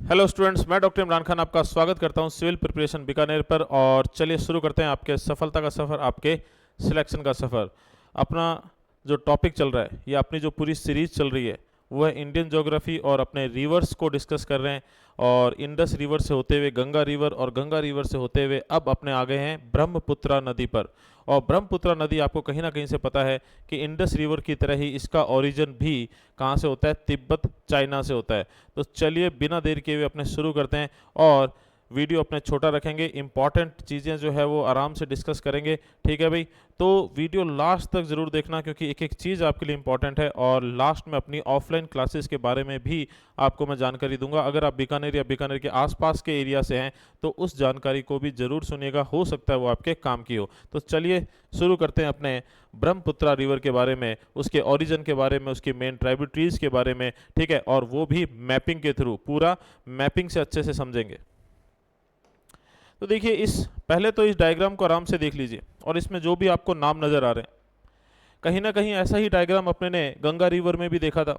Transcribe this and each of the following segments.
Hello students, मैं doctor Imran Khan आपका स्वागत करता हूं सिविल प्रिपरेशन बीकानेर पर। और चलिए शुरू करते हैं आपके सफलता का सफ़र, आपके सिलेक्शन का सफ़र। अपना जो टॉपिक चल रहा है या अपनी जो पूरी सीरीज चल रही है वो है इंडियन ज्योग्राफी, और अपने रिवर्स को डिस्कस कर रहे हैं। और इंडस रिवर से होते हुए गंगा रिवर, और गंगा रिवर से होते हुए अब अपने आ गए हैं ब्रह्मपुत्रा नदी पर। और ब्रह्मपुत्रा नदी आपको कहीं ना कहीं से पता है कि इंडस रिवर की तरह ही इसका ओरिजिन भी कहाँ से होता है, तिब्बत चाइना से होता है। तो चलिए बिना देर किए हुए अपने शुरू करते हैं, और वीडियो अपने छोटा रखेंगे, इंपॉर्टेंट चीज़ें जो है वो आराम से डिस्कस करेंगे। ठीक है भाई, तो वीडियो लास्ट तक ज़रूर देखना, क्योंकि एक एक चीज़ आपके लिए इंपॉर्टेंट है। और लास्ट में अपनी ऑफलाइन क्लासेस के बारे में भी आपको मैं जानकारी दूंगा। अगर आप बीकानेर या बीकानेर के आसपास के एरिया से हैं तो उस जानकारी को भी ज़रूर सुनिएगा, हो सकता है वो आपके काम की हो। तो चलिए शुरू करते हैं अपने ब्रह्मपुत्रा रिवर के बारे में, उसके ओरिजिन के बारे में, उसकी मेन ट्राइब्यूटरीज के बारे में। ठीक है, और वो भी मैपिंग के थ्रू, पूरा मैपिंग से अच्छे से समझेंगे। तो देखिए, पहले तो इस डायग्राम को आराम से देख लीजिए, और इसमें जो भी आपको नाम नज़र आ रहे हैं, कहीं ना कहीं ऐसा ही डायग्राम अपने ने गंगा रिवर में भी देखा था।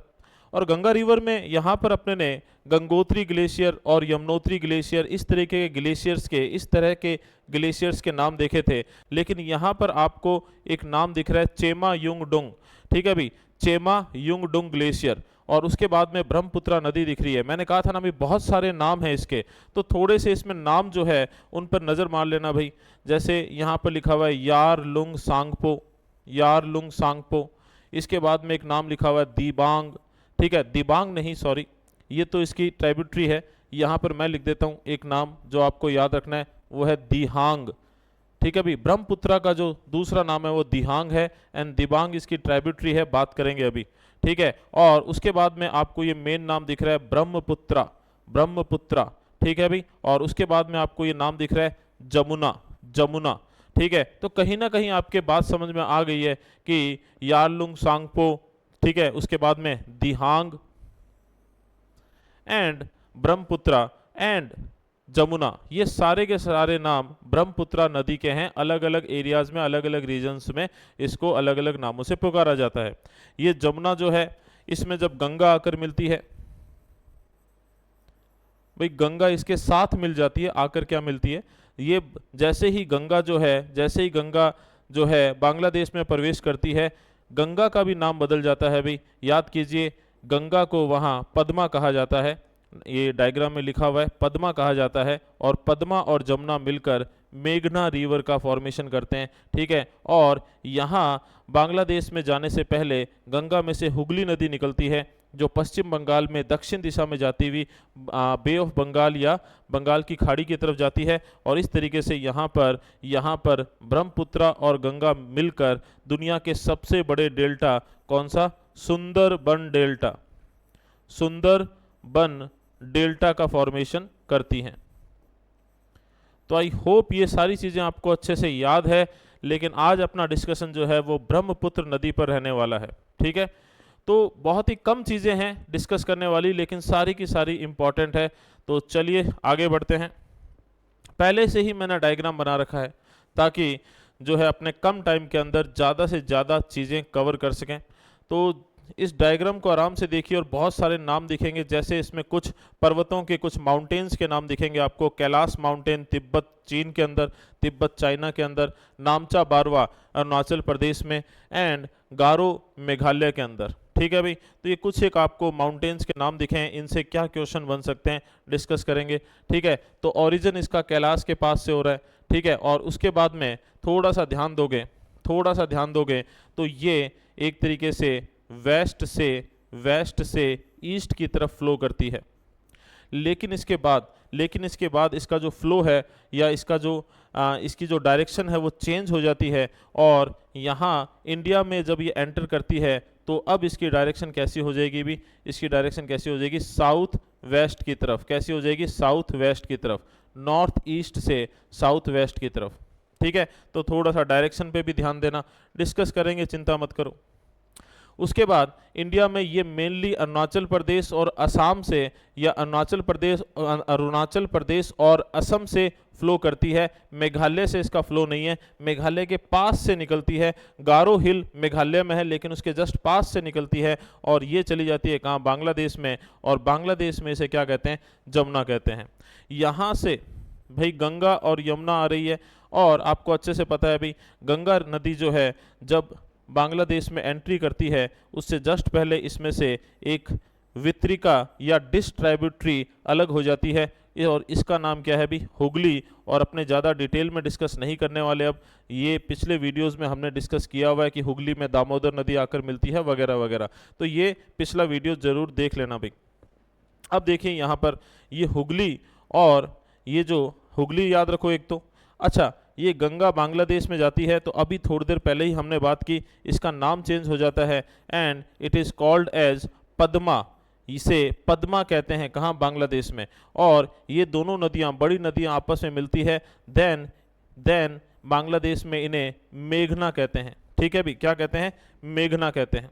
और गंगा रिवर में यहाँ पर अपने ने गंगोत्री ग्लेशियर और यमुनोत्री ग्लेशियर, इस तरीके के ग्लेशियर्स के, इस तरह के ग्लेशियर्स के नाम देखे थे। लेकिन यहाँ पर आपको एक नाम दिख रहा है चेमा युंगडुंग। ठीक है भाई, चेमा युंगडुंग ग्लेशियर। और उसके बाद में ब्रह्मपुत्रा नदी दिख रही है। मैंने कहा था ना भी, बहुत सारे नाम हैं इसके, तो थोड़े से इसमें नाम जो है उन पर नज़र मार लेना भाई। जैसे यहाँ पर लिखा हुआ है यार लुंग सांगपो, यार लुंग सांगपो। इसके बाद में एक नाम लिखा हुआ है दीबांग। ठीक है, दिबांग नहीं, सॉरी, ये तो इसकी ट्राइब्यूटरी है। यहाँ पर मैं लिख देता हूँ एक नाम जो आपको याद रखना है, वो है दिहांग। ठीक है भाई, ब्रह्मपुत्रा का जो दूसरा नाम है वो दिहांग है, एंड दिबांग इसकी ट्राइब्यूटरी है, बात करेंगे अभी। ठीक है, और उसके बाद में आपको ये मेन नाम दिख रहा है ब्रह्मपुत्रा, ब्रह्मपुत्रा। ठीक है भाई, और उसके बाद में आपको ये नाम दिख रहा है जमुना, जमुना। ठीक है, तो कहीं ना कहीं आपके बात समझ में आ गई है कि यारलुंग सांगपो, ठीक है, उसके बाद में दिहांग एंड ब्रह्मपुत्रा एंड जमुना, ये सारे के सारे नाम ब्रह्मपुत्रा नदी के हैं। अलग अलग एरियाज में, अलग अलग रीजन्स में इसको अलग अलग नामों से पुकारा जाता है। ये जमुना जो है, इसमें जब गंगा आकर मिलती है भाई, गंगा इसके साथ मिल जाती है, आकर क्या मिलती है, ये जैसे ही गंगा जो है, जैसे ही गंगा जो है बांग्लादेश में प्रवेश करती है, गंगा का भी नाम बदल जाता है भाई। याद कीजिए, गंगा को वहाँ पद्मा कहा जाता है, ये डायग्राम में लिखा हुआ है, पद्मा कहा जाता है। और पद्मा और जमुना मिलकर मेघना रिवर का फॉर्मेशन करते हैं। ठीक है, और यहाँ बांग्लादेश में जाने से पहले गंगा में से हुगली नदी निकलती है, जो पश्चिम बंगाल में दक्षिण दिशा में जाती हुई बे ऑफ बंगाल या बंगाल की खाड़ी की तरफ जाती है। और इस तरीके से यहाँ पर ब्रह्मपुत्रा और गंगा मिलकर दुनिया के सबसे बड़े डेल्टा, कौन सा, सुंदरबन डेल्टा, सुंदरबन डेल्टा का फॉर्मेशन करती हैं। तो आई होप ये सारी चीज़ें आपको अच्छे से याद है। लेकिन आज अपना डिस्कशन जो है वो ब्रह्मपुत्र नदी पर रहने वाला है। ठीक है, तो बहुत ही कम चीज़ें हैं डिस्कस करने वाली, लेकिन सारी की सारी इंपॉर्टेंट है। तो चलिए आगे बढ़ते हैं। पहले से ही मैंने डायग्राम बना रखा है ताकि जो है अपने कम टाइम के अंदर ज़्यादा से ज़्यादा चीज़ें कवर कर सकें। तो इस डायग्राम को आराम से देखिए, और बहुत सारे नाम दिखेंगे। जैसे इसमें कुछ पर्वतों के, कुछ माउंटेन्स के नाम दिखेंगे आपको। कैलाश माउंटेन तिब्बत चीन के अंदर, तिब्बत चाइना के अंदर, नामचा बारवा अरुणाचल प्रदेश में, एंड गारो मेघालय के अंदर। ठीक है भाई, तो ये कुछ एक आपको माउंटेन्स के नाम दिखे हैं, इनसे क्या क्वेश्चन बन सकते हैं डिस्कस करेंगे। ठीक है, तो ओरिजिन इसका कैलाश के पास से हो रहा है। ठीक है, और उसके बाद में थोड़ा सा ध्यान दोगे, थोड़ा सा ध्यान दोगे तो ये एक तरीके से वेस्ट से ईस्ट की तरफ फ्लो करती है। लेकिन इसके बाद इसका जो फ्लो है, या इसका जो इसकी जो डायरेक्शन है वो चेंज हो जाती है। और यहाँ इंडिया में जब ये एंटर करती है तो अब इसकी डायरेक्शन कैसी हो जाएगी भी, इसकी डायरेक्शन कैसी हो जाएगी, साउथ वेस्ट की तरफ। कैसी हो जाएगी, साउथ वेस्ट की तरफ, नॉर्थ ईस्ट से साउथ वेस्ट की तरफ। ठीक है, तो थोड़ा सा डायरेक्शन पे भी ध्यान देना, डिस्कस करेंगे, चिंता मत करो। उसके बाद इंडिया में ये मेनली अरुणाचल प्रदेश और असम से, या अरुणाचल प्रदेश और असम से फ्लो करती है। मेघालय से इसका फ्लो नहीं है, मेघालय के पास से निकलती है। गारो हिल मेघालय में है लेकिन उसके जस्ट पास से निकलती है और ये चली जाती है कहाँ, बांग्लादेश में, और बांग्लादेश में इसे क्या कहते हैं, जमुना कहते हैं। यहाँ से भाई गंगा और यमुना आ रही है, और आपको अच्छे से पता है भाई गंगा नदी जो है जब बांग्लादेश में एंट्री करती है उससे जस्ट पहले इसमें से एक वितरिका या डिस्ट्रीब्यूटरी अलग हो जाती है, और इसका नाम क्या है भी, हुगली। और अपने ज़्यादा डिटेल में डिस्कस नहीं करने वाले, अब ये पिछले वीडियोस में हमने डिस्कस किया हुआ है कि हुगली में दामोदर नदी आकर मिलती है वगैरह वगैरह, तो ये पिछला वीडियो ज़रूर देख लेना भाई। अब देखिए यहाँ पर ये हुगली, और ये जो हुगली याद रखो एक तो, अच्छा ये गंगा बांग्लादेश में जाती है, तो अभी थोड़ी देर पहले ही हमने बात की, इसका नाम चेंज हो जाता है and it is called as Padma. इसे पद्मा कहते हैं कहाँ, बांग्लादेश में। और ये दोनों नदियाँ, बड़ी नदियाँ आपस में मिलती है, देन बांग्लादेश में इन्हें मेघना कहते हैं। ठीक है भी, क्या कहते हैं, मेघना कहते हैं।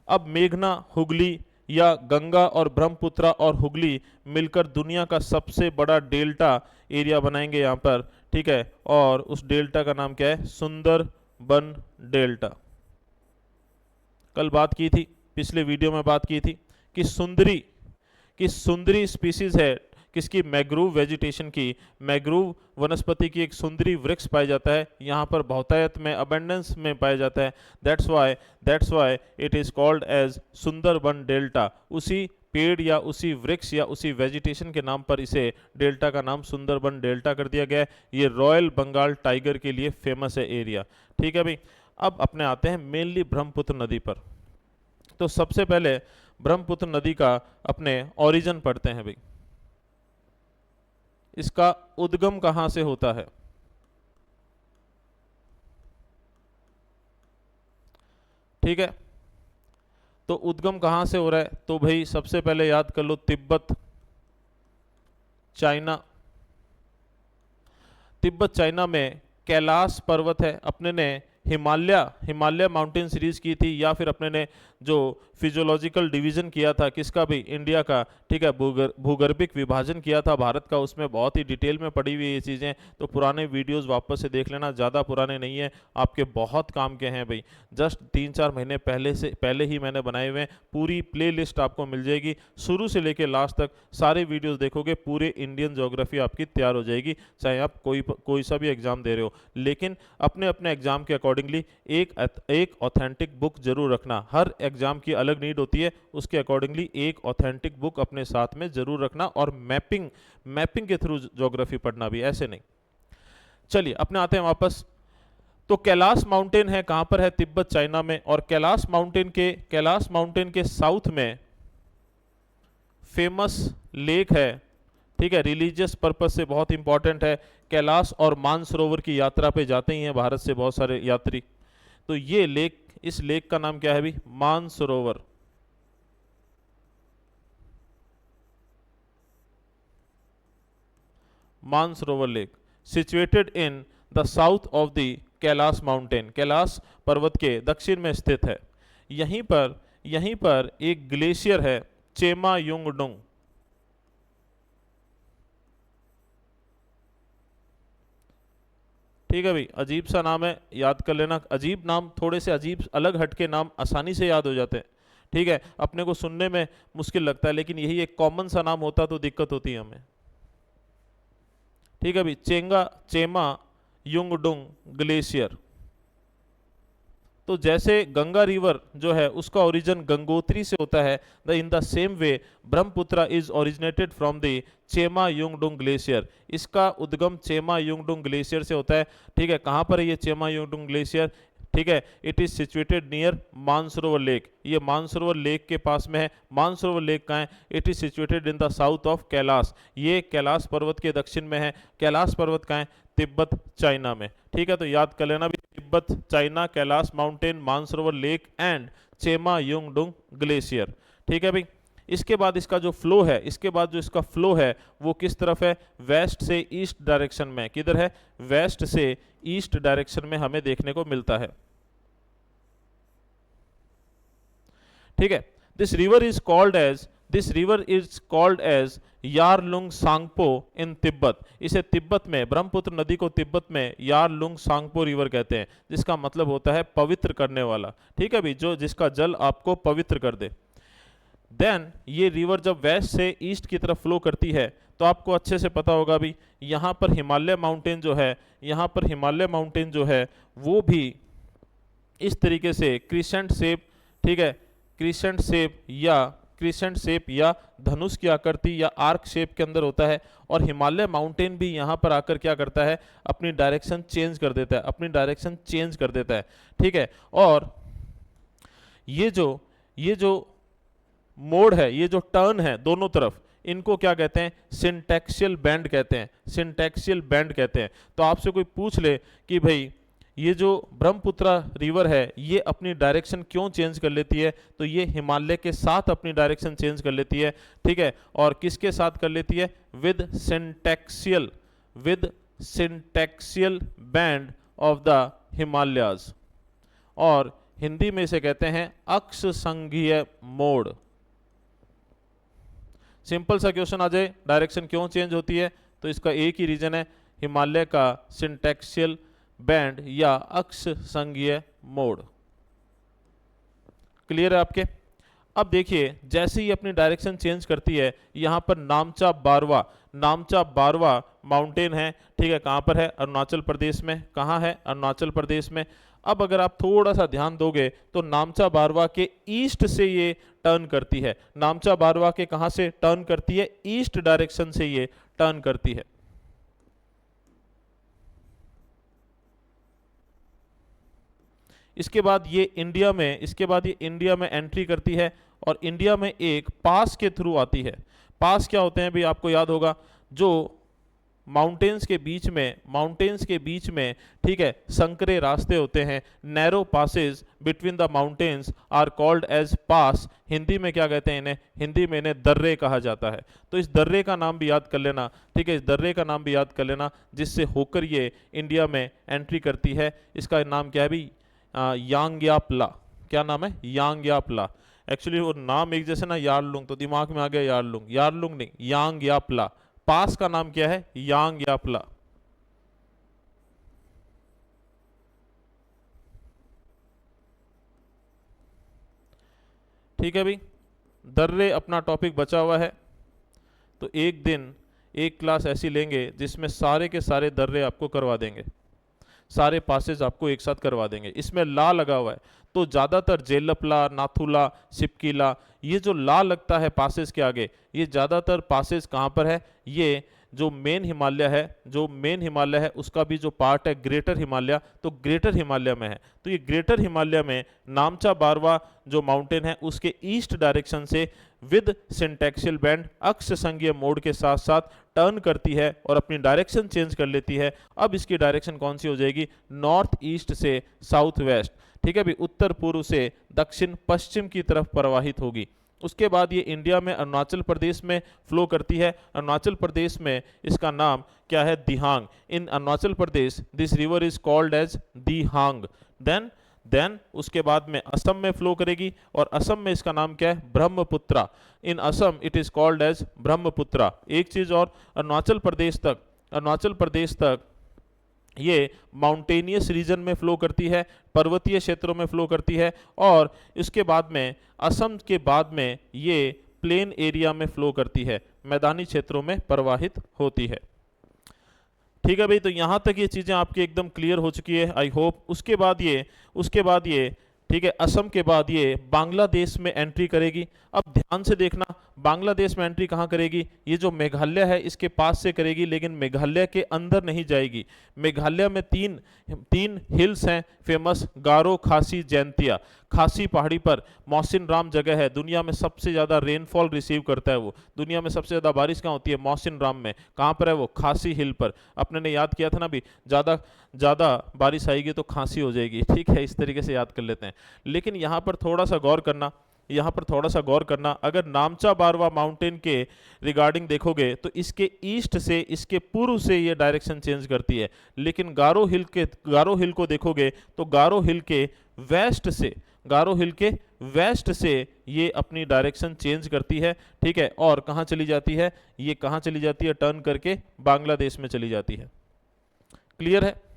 अब मेघना, हुगली या गंगा और ब्रह्मपुत्रा और हुगली मिलकर दुनिया का सबसे बड़ा डेल्टा एरिया बनाएंगे यहाँ पर, ठीक है। और उस डेल्टा का नाम क्या है, सुंदरबन डेल्टा। कल बात की थी, पिछले वीडियो में बात की थी कि सुंदरी स्पीसीज है किसकी, मैग्रोव वेजिटेशन की, मैग्रोव वनस्पति की एक सुंदरी वृक्ष पाया जाता है, यहाँ पर बहुतायत में, अबंडेंस में पाया जाता है। That's why it is called as Sundarban delta. उसी पेड़ या उसी वृक्ष या उसी वेजिटेशन के नाम पर इसे डेल्टा का नाम सुंदरबन डेल्टा कर दिया गया है। ये रॉयल बंगाल टाइगर के लिए फेमस है एरिया। ठीक है भाई, अब अपने आते हैं मेनली ब्रह्मपुत्र नदी पर। तो सबसे पहले ब्रह्मपुत्र नदी का अपने ओरिजिन पढ़ते हैं भाई, इसका उद्गम कहां से होता है। ठीक है, तो उद्गम कहां से हो रहा है, तो भाई सबसे पहले याद कर लो तिब्बत चाइना में कैलाश पर्वत है। अपने ने हिमालय माउंटेन सीरीज की थी, या फिर अपने ने जो फिजियोलॉजिकल डिवीजन किया था किसका भी, इंडिया का, ठीक है, भूगर्भिक विभाजन किया था भारत का, उसमें बहुत ही डिटेल में पड़ी हुई ये चीज़ें। तो पुराने वीडियोस वापस से देख लेना, ज़्यादा पुराने नहीं है, आपके बहुत काम के हैं भाई। जस्ट 3-4 महीने पहले ही मैंने बनाए हुए हैं। पूरी प्ले लिस्ट आपको मिल जाएगी, शुरू से लेकर लास्ट तक सारे वीडियोज़ देखोगे, पूरे इंडियन ज्योग्राफी आपकी तैयार हो जाएगी, चाहे आप कोई सा भी एग्जाम दे रहे हो। लेकिन अपने अपने एग्जाम के अकॉर्डिंगली एक ऑथेंटिक बुक जरूर रखना। हर एग्जाम की अलग नीड होती है, उसके अकॉर्डिंगली एक ऑथेंटिक बुक अपने साथ में जरूर रखना, और मैपिंग के थ्रू ज्योग्राफी पढ़ना भी, ऐसे नहीं। चलिए अपने आते हैं वापस। तो कैलाश माउंटेन है कहां पर है, तिब्बत चाइना में। और कैलाश माउंटेन के साउथ में फेमस लेक है, ठीक है, रिलीजियस पर्पस से बहुत इंपॉर्टेंट है। कैलाश और मानसरोवर की यात्रा पे जाते ही हैं भारत से बहुत सारे यात्री। तो ये लेक, इस लेक का नाम क्या है भी, Mansarovar. Mansarovar lake situated in the south of the Kailash mountain, Kailash पर्वत के दक्षिण में स्थित है। यहीं पर एक ग्लेशियर है, चेमा युंगडुंग। ठीक है भाई, अजीब सा नाम है, याद कर लेना। अजीब नाम, थोड़े से अजीब अलग हटके नाम आसानी से याद हो जाते हैं। ठीक है, अपने को सुनने में मुश्किल लगता है, लेकिन यही एक कॉमन सा नाम होता तो दिक्कत होती है हमें। ठीक है भाई, चेमा युंगडुंग ग्लेशियर। तो जैसे गंगा रिवर जो है उसका ओरिजिन गंगोत्री से होता है, in the same way Brahmaputra is originated from the Chema Yungdung glacier. इसका उद्गम चेमा युंगडुंग ग्लेशियर से होता है। ठीक है, कहाँ पर है ये चेमा युंगडुंग ग्लेशियर, ठीक है, it is situated near Mansarovar lake. ये मानसरोवर लेक के पास में है। मानसरोवर लेक कहाँ है, it is situated in the south of Kailash. ये कैलाश पर्वत के दक्षिण में है। कैलाश पर्वत कहाँ है, तिब्बत चाइना में। ठीक है, तो याद कर लेना भी, Tibet China, Kailash mountain, Mansarovar lake and Chema Yungdung glacier. ठीक है भाई, इसके बाद इसका जो फ्लो है, इसका फ्लो है वो किस तरफ है, वेस्ट से ईस्ट डायरेक्शन में। किधर है, वेस्ट से ईस्ट डायरेक्शन में हमें देखने को मिलता है। ठीक है। This river is called as Yarlung Tsangpo in Tibet. इसे तिब्बत में, ब्रह्मपुत्र नदी को तिब्बत में यारलुंग सांगपो रिवर कहते हैं, जिसका मतलब होता है पवित्र करने वाला। ठीक है भाई, जो जिसका जल आपको पवित्र कर दे। देन ये रिवर जब वेस्ट से ईस्ट की तरफ फ्लो करती है तो आपको अच्छे से पता होगा भी, यहाँ पर हिमालय माउंटेन जो है, यहाँ पर हिमालय माउंटेन जो है वो भी इस तरीके से क्रिसेंट शेप, ठीक है, क्रिसेंट शेप या धनुष की आकृति या आर्क शेप के अंदर होता है। और हिमालय माउंटेन भी यहाँ पर आकर क्या करता है, अपनी डायरेक्शन चेंज कर देता है, ठीक है। और ये जो मोड़ है, ये जो टर्न है दोनों तरफ, इनको क्या कहते हैं, सिंटैक्सियल बैंड कहते हैं। तो आपसे कोई पूछ ले कि भाई ये जो ब्रह्मपुत्र रिवर है ये अपनी डायरेक्शन क्यों चेंज कर लेती है, तो ये हिमालय के साथ अपनी डायरेक्शन चेंज कर लेती है, ठीक है। और किसके साथ कर लेती है, with syntaxial bend of the Himalayas, और हिंदी में इसे कहते हैं अक्ष संघीय मोड़। सिंपल सा क्वेश्चन आ जाए, डायरेक्शन क्यों चेंज होती है, तो इसका एक ही रीजन है, हिमालय का सिंटैक्सियल बैंड या अक्ष संघीय मोड़। क्लियर है आपके। अब देखिए जैसे ही अपनी डायरेक्शन चेंज करती है, यहाँ पर नामचा बारवा माउंटेन है, ठीक है। कहाँ पर है, अरुणाचल प्रदेश में। कहाँ है, अरुणाचल प्रदेश में। अब अगर आप थोड़ा सा ध्यान दोगे तो नामचा बारवा के ईस्ट से ये टर्न करती है। नामचा बारवा के कहाँ से टर्न करती है, ईस्ट डायरेक्शन से ये टर्न करती है। इसके बाद ये इंडिया में एंट्री करती है और इंडिया में एक पास के थ्रू आती है। पास क्या होते हैं भी, आपको याद होगा, जो माउंटेन्स के बीच में ठीक है संकरे रास्ते होते हैं, narrow passages between the mountains are called as pass. Hindi में क्या कहते हैं इन्हें, हिंदी में इन्हें दर्रे कहा जाता है। तो इस दर्रे का नाम भी याद कर लेना, ठीक है, इस दर्रे का नाम भी याद कर लेना, जिससे होकर ये इंडिया में एंट्री करती है। इसका नाम क्या है भी, यांग्यापला। क्या नाम है, यांग्यापला। एक्चुअली वो नाम एक जैसे ना, यारलुंग, तो दिमाग में आ गया यारलुंग नहीं, यांग्यापला। पास का नाम क्या है, यांग्यापला। ठीक है भाई, दर्रे अपना टॉपिक बचा हुआ है, तो एक दिन एक क्लास ऐसी लेंगे जिसमें सारे के सारे दर्रे आपको करवा देंगे, सारे पासेज आपको एक साथ करवा देंगे। इसमें ला लगा हुआ है, तो ज़्यादातर जेलपला, नाथुला, सिपकीला, ये जो ला लगता है पासेज के आगे, ये ज़्यादातर पासेज कहाँ पर है, ये जो मेन हिमालय है उसका भी जो पार्ट है ग्रेटर हिमालय, तो ग्रेटर हिमालय में है। तो ये ग्रेटर हिमालय में नामचा बारवा जो माउंटेन है उसके ईस्ट डायरेक्शन से विद सिंटैक्सियल बैंड अक्ष संघीय मोड़ के साथ साथ टर्न करती है और अपनी डायरेक्शन चेंज कर लेती है। अब इसकी डायरेक्शन कौन सी हो जाएगी, नॉर्थ ईस्ट से साउथ वेस्ट, ठीक है भी, उत्तर पूर्व से दक्षिण पश्चिम की तरफ प्रवाहित होगी। उसके बाद ये इंडिया में अरुणाचल प्रदेश में फ्लो करती है। अरुणाचल प्रदेश में इसका नाम क्या है, Dihang. In Arunachal Pradesh this river is called as Dihang. Then उसके बाद में असम में फ्लो करेगी और असम में इसका नाम क्या है, Brahmaputra. In Assam it is called as Brahmaputra. एक चीज और, अरुणाचल प्रदेश तक ये माउंटेनियस रीजन में फ्लो करती है, पर्वतीय क्षेत्रों में फ्लो करती है, और इसके बाद में असम के बाद में ये प्लेन एरिया में फ्लो करती है, मैदानी क्षेत्रों में प्रवाहित होती है। ठीक है भाई, तो यहाँ तक ये चीज़ें आपकी एकदम क्लियर हो चुकी है, आई होप। उसके बाद ये ठीक है, असम के बाद ये बांग्लादेश में एंट्री करेगी। अब ध्यान से देखना, बांग्लादेश में एंट्री कहाँ करेगी, ये जो मेघालय है इसके पास से करेगी, लेकिन मेघालय के अंदर नहीं जाएगी। मेघालय में तीन हिल्स हैं फेमस, गारो, खासी, जैंतिया। खासी पहाड़ी पर मौसिन राम जगह है, दुनिया में सबसे ज़्यादा रेनफॉल रिसीव करता है वो। दुनिया में सबसे ज़्यादा बारिश कहाँ होती है, मौसिन राम में। कहाँ पर है वो, खासी हिल पर। अपने ने याद किया था ना भी, ज़्यादा बारिश आएगी तो खांसी हो जाएगी, ठीक है, इस तरीके से याद कर लेते हैं। लेकिन यहाँ पर थोड़ा सा गौर करना, अगर नामचा बारवा माउंटेन के रिगार्डिंग देखोगे तो इसके ईस्ट से, इसके पूर्व से ये डायरेक्शन चेंज करती है। लेकिन गारो हिल को देखोगे तो गारो हिल के वेस्ट से ये अपनी डायरेक्शन चेंज करती है, ठीक है, और कहाँ चली जाती है, ये कहाँ चली जाती है, टर्न करके बांग्लादेश में चली जाती है। क्लियर है?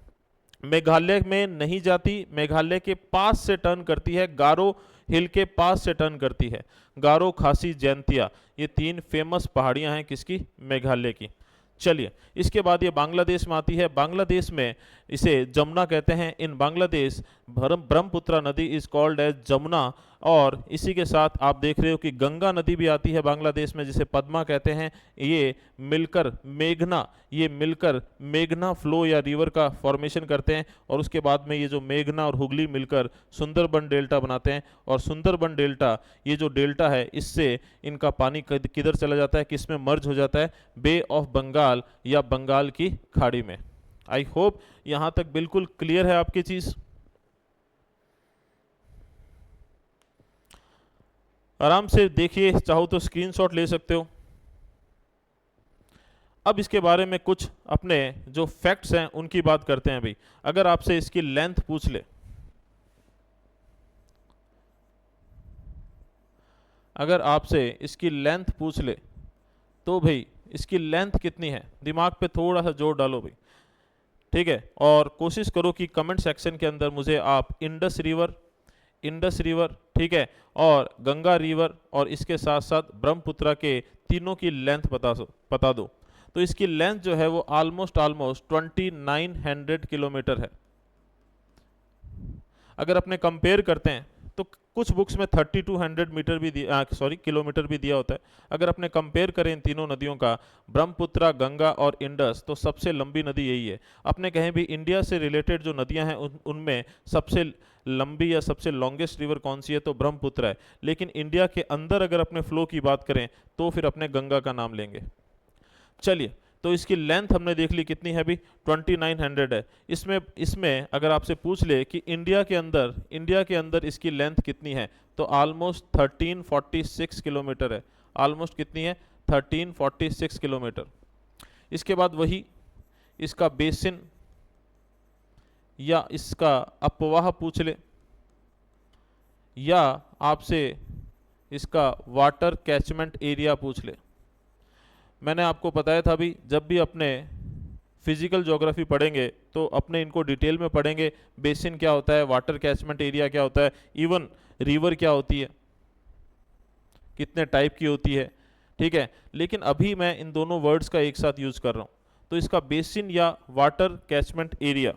मेघालय में नहीं जाती, मेघालय के पास से टर्न करती है, गारो हिल के पास से टर्न करती है। गारो, खासी, जैंतिया, ये 3 फेमस पहाड़ियां हैं किसकी, मेघालय की। चलिए, इसके बाद ये बांग्लादेश में आती है। बांग्लादेश में इसे जमुना कहते हैं। इन बांग्लादेश ब्रह्मपुत्र नदी इज कॉल्ड एज जमुना, और इसी के साथ आप देख रहे हो कि गंगा नदी भी आती है बांग्लादेश में, जिसे पद्मा कहते हैं। ये मिलकर मेघना फ्लो या रिवर का फॉर्मेशन करते हैं, और उसके बाद में ये जो मेघना और हुगली मिलकर सुंदरबन डेल्टा बनाते हैं। और सुंदरबन डेल्टा, ये जो डेल्टा है, इससे इनका पानी किधर चला जाता है, किस में मर्ज हो जाता है, बे ऑफ बंगाल या बंगाल की खाड़ी में। आई होप यहां तक बिल्कुल क्लियर है आपकी चीज। आराम से देखिए, चाहो तो स्क्रीनशॉट ले सकते हो। अब इसके बारे में कुछ अपने जो फैक्ट्स हैं उनकी बात करते हैं भाई। अगर आपसे इसकी लेंथ पूछ ले, अगर आपसे इसकी लेंथ पूछ ले तो भाई इसकी लेंथ कितनी है, दिमाग पे थोड़ा सा जोर डालो भाई, ठीक है। और कोशिश करो कि कमेंट सेक्शन के अंदर मुझे आप इंडस रिवर, ठीक है, और गंगा रिवर और इसके साथ साथ ब्रह्मपुत्र के तीनों की लेंथ बता दो। तो इसकी लेंथ जो है वो ऑलमोस्ट 2900 किलोमीटर है। अगर अपने कंपेयर करते हैं तो कुछ बुक्स में 3200 मीटर भी किलोमीटर भी दिया होता है। अगर अपने कंपेयर करें इन तीनों नदियों का, ब्रह्मपुत्र, गंगा और इंडस, तो सबसे लंबी नदी यही है। अपने कहें भी इंडिया से रिलेटेड जो नदियां हैं उनमें सबसे लंबी या सबसे लॉन्गेस्ट रिवर कौन सी है, तो ब्रह्मपुत्र है। लेकिन इंडिया के अंदर अगर अपने फ्लो की बात करें तो फिर अपने गंगा का नाम लेंगे। चलिए, तो इसकी लेंथ हमने देख ली कितनी है अभी, 2900 है। इसमें अगर आपसे पूछ ले कि इंडिया के अंदर इसकी लेंथ कितनी है, तो ऑलमोस्ट 1346 किलोमीटर है। ऑलमोस्ट कितनी है, 1346 किलोमीटर। इसके बाद वही इसका बेसिन या इसका अपवाह पूछ ले, या आपसे इसका वाटर कैचमेंट एरिया पूछ ले। मैंने आपको बताया था भी, जब भी अपने फिजिकल ज्योग्राफी पढ़ेंगे तो अपने इनको डिटेल में पढ़ेंगे। बेसिन क्या होता है, वाटर कैचमेंट एरिया क्या होता है, इवन रिवर क्या होती है, कितने टाइप की होती है, ठीक है। लेकिन अभी मैं इन दोनों वर्ड्स का एक साथ यूज कर रहा हूं। तो इसका बेसिन या वाटर कैचमेंट एरिया,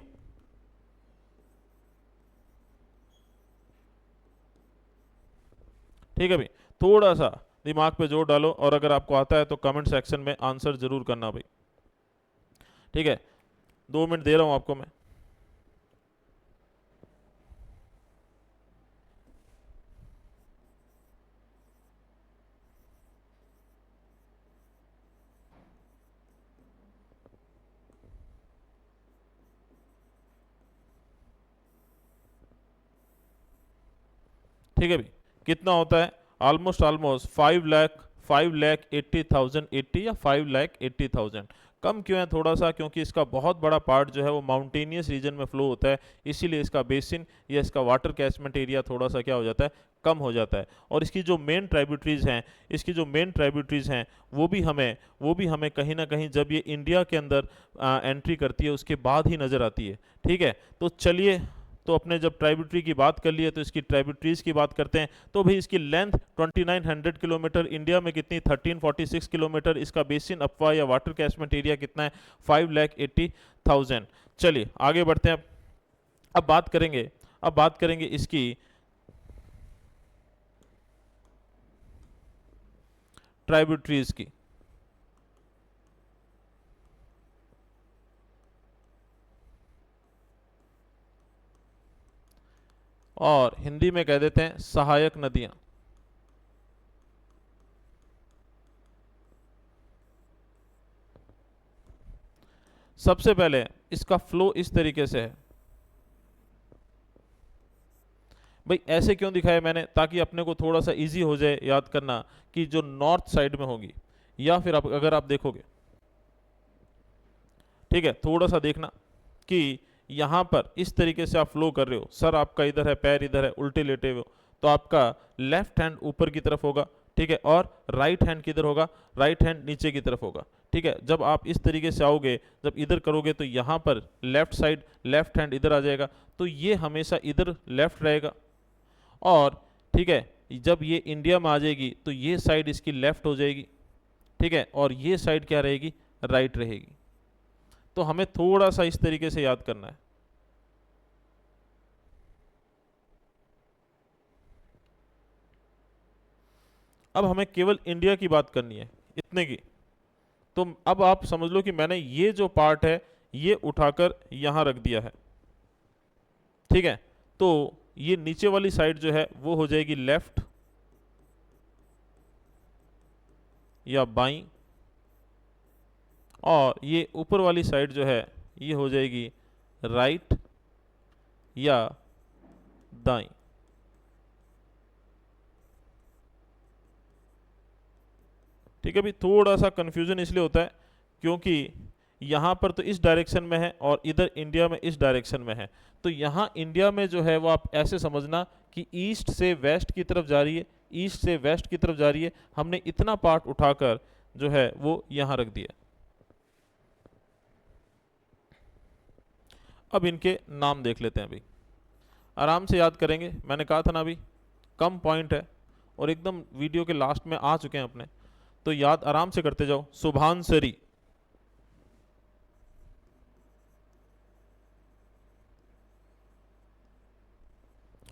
ठीक है भाई, थोड़ा सा दिमाग पे जोर डालो, और अगर आपको आता है तो कमेंट सेक्शन में आंसर जरूर करना भाई, ठीक है। 2 मिनट दे रहा हूं आपको मैं। ठीक है भाई, कितना होता है, ऑलमोस्ट 5,80,080 या 5,80,000। कम क्यों है थोड़ा सा, क्योंकि इसका बहुत बड़ा पार्ट जो है वो माउंटेनियस रीजन में फ्लो होता है, इसीलिए इसका बेसिन या इसका वाटर कैचमेंट एरिया थोड़ा सा क्या हो जाता है, कम हो जाता है। और इसकी जो मेन ट्राइब्यूटरीज हैं वो भी हमें कहीं ना कहीं जब ये इंडिया के अंदर एंट्री करती है उसके बाद ही नज़र आती है, ठीक है। तो चलिए, तो अपने जब ट्राइब्यूटरी की बात कर ली है तो इसकी ट्राइब्यूटरीज की बात करते हैं। तो भाई इसकी लेंथ 2900 किलोमीटर, इंडिया में कितनी, 1346 किलोमीटर। इसका बेसिन अपवा या वाटर कैचमेंट एरिया कितना है, 5,80,000। चलिए आगे बढ़ते हैं। अब बात करेंगे इसकी ट्राइब्यूटरीज की। और हिंदी में कह देते हैं सहायक नदियां। सबसे पहले इसका फ्लो इस तरीके से है भाई। ऐसे क्यों दिखाया मैंने, ताकि अपने को थोड़ा सा इजी हो जाए याद करना कि जो नॉर्थ साइड में होगी, या फिर अगर आप देखोगे, ठीक है, थोड़ा सा देखना कि यहां पर इस तरीके से आप फ्लो कर रहे हो, सर आपका इधर है, पैर इधर है, उल्टे लेटे हुए हो, तो आपका लेफ्ट हैंड ऊपर की तरफ होगा, ठीक है, और राइट हैंड किधर होगा, राइट हैंड नीचे की तरफ होगा, ठीक है। जब आप इस तरीके से आओगे, जब इधर करोगे तो यहाँ पर लेफ्ट साइड, लेफ्ट हैंड इधर आ जाएगा, तो ये हमेशा इधर लेफ्ट रहेगा। और ठीक है, जब ये इंडिया में आ जाएगी तो ये साइड इसकी लेफ्ट हो जाएगी, ठीक है, और ये साइड क्या रहेगी, राइट रहेगी। तो हमें थोड़ा सा इस तरीके से याद करना है। अब हमें केवल इंडिया की बात करनी है, इतने की। तो अब आप समझ लो कि मैंने ये जो पार्ट है ये उठाकर यहां रख दिया है, ठीक है। तो ये नीचे वाली साइड जो है वो हो जाएगी लेफ्ट या बाईं, और ये ऊपर वाली साइड जो है ये हो जाएगी राइट या दाईं। ठीक है, अभी थोड़ा सा कंफ्यूजन इसलिए होता है क्योंकि यहाँ पर तो इस डायरेक्शन में है और इधर इंडिया में इस डायरेक्शन में है। तो यहाँ इंडिया में जो है वो आप ऐसे समझना कि ईस्ट से वेस्ट की तरफ जा रही है, ईस्ट से वेस्ट की तरफ जा रही है। हमने इतना पार्ट उठाकर जो है वो यहाँ रख दिया। अब इनके नाम देख लेते हैं, अभी आराम से याद करेंगे। मैंने कहा था ना अभी कम पॉइंट है और एकदम वीडियो के लास्ट में आ चुके हैं अपने, तो याद आराम से करते जाओ। शुभांशरी,